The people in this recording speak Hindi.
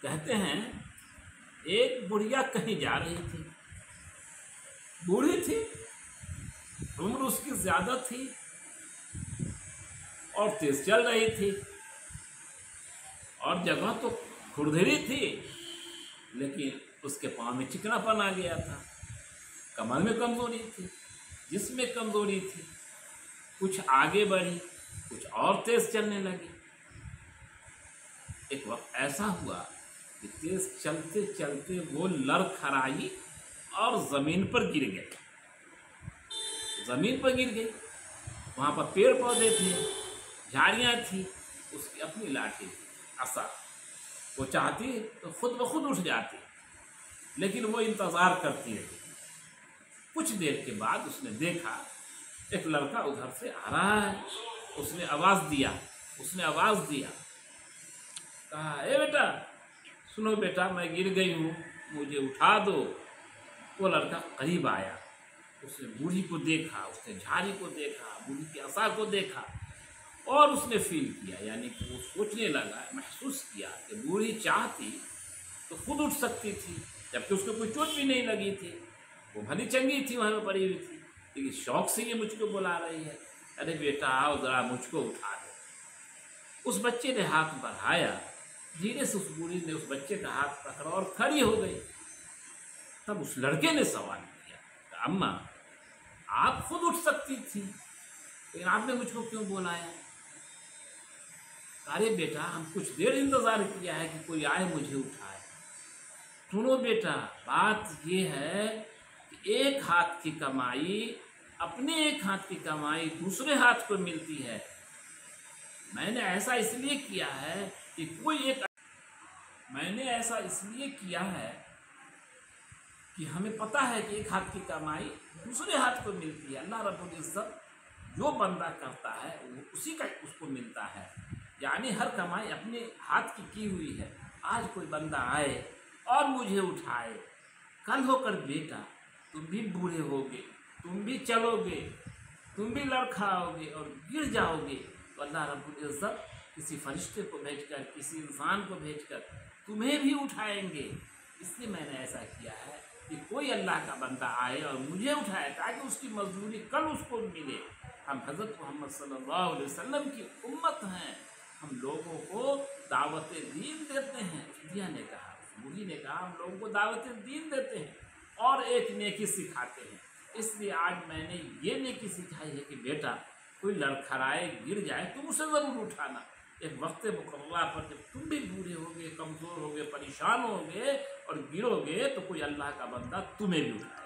कहते हैं एक बुढ़िया कहीं जा रही थी, बूढ़ी थी, उम्र उसकी ज्यादा थी और तेज चल रही थी और जगह तो खुरदरी थी, लेकिन उसके पाँव में चिकनापन आ गया था। कमर में कमजोरी थी, जिसमें कमजोरी थी। कुछ आगे बढ़ी, कुछ और तेज चलने लगी। एक वक्त ऐसा हुआ कि तेज चलते चलते वो लड़खड़ाई और जमीन पर गिर गई। जमीन पर गिर गई। वहां पर पेड़ पौधे थे, झाड़ियां थी, उसकी अपनी लाठी थी, आसा। वो चाहती तो खुद ब खुद उठ जाती, लेकिन वो इंतजार करती रही। कुछ देर के बाद उसने देखा एक लड़का उधर से आ रहा है। उसने आवाज दिया, कहा, ए बेटा, सुनो बेटा, मैं गिर गई हूँ, मुझे उठा दो। वो लड़का करीब आया, उसने बूढ़ी को देखा, उसने झाड़ी को देखा, बूढ़ी की आशा को देखा और उसने फील किया, यानी कि वो सोचने लगा, महसूस किया कि बूढ़ी चाहती तो खुद उठ सकती थी, जबकि उसको कोई चोट भी नहीं लगी थी। वो भली चंगी थी, वहाँ पर पड़ी हुई थी, लेकिन शौक से ये मुझको बुला रही है, अरे बेटा आओ जरा मुझको उठा दो। उस बच्चे ने हाथ बढ़ाया, धीरे से उस बूढ़ी ने उस बच्चे का हाथ पकड़ा और खड़ी हो गई। तब उस लड़के ने सवाल किया, अम्मा आप खुद उठ सकती थी, लेकिन आपने मुझको क्यों बुलाया? अरे बेटा, हम कुछ देर इंतजार किया है कि कोई आए मुझे उठाए। सुनो बेटा, बात ये है कि एक हाथ की कमाई, अपने एक हाथ की कमाई दूसरे हाथ को मिलती है। मैंने ऐसा इसलिए किया है कि हमें पता है कि एक हाथ की कमाई दूसरे हाथ को मिलती है। अल्लाह रब्बुल इज्जत जो बंदा करता है वो उसी का उसको मिलता है, यानी हर कमाई अपने हाथ की हुई है। आज कोई बंदा आए और मुझे उठाए, कल होकर बेटा तुम भी बूढ़े होगे, तुम भी चलोगे, तुम भी लड़खड़ाओगे और गिर जाओगे, तो अल्लाह रब्बुल इज्जत किसी फरिश्ते को भेजकर, किसी इंसान को भेजकर तुम्हें भी उठाएंगे। इसलिए मैंने ऐसा किया है कि कोई अल्लाह का बंदा आए और मुझे उठाए, ताकि उसकी मजदूरी कल उसको मिले। हम हज़रत मोहम्मद सल्लल्लाहु अलैहि वसल्लम की उम्मत हैं, हम लोगों को दावत दीन देते हैं। बुढ़िया ने कहा, बूढ़ी ने कहा, हम लोगों को दावत दीन देते हैं और एक नेकी सिखाते हैं। इसलिए आज मैंने ये नेकी सिखाई है कि बेटा कोई लड़खड़ाए, गिर जाए, तुम उसे ज़रूर उठाना। एक वक्त मुकर्रर पर जब तुम भी बूढ़े होगे, कमज़ोर होगे, परेशान होगे और गिरोगे, तो कोई अल्लाह का बंदा तुम्हें भी उठाए।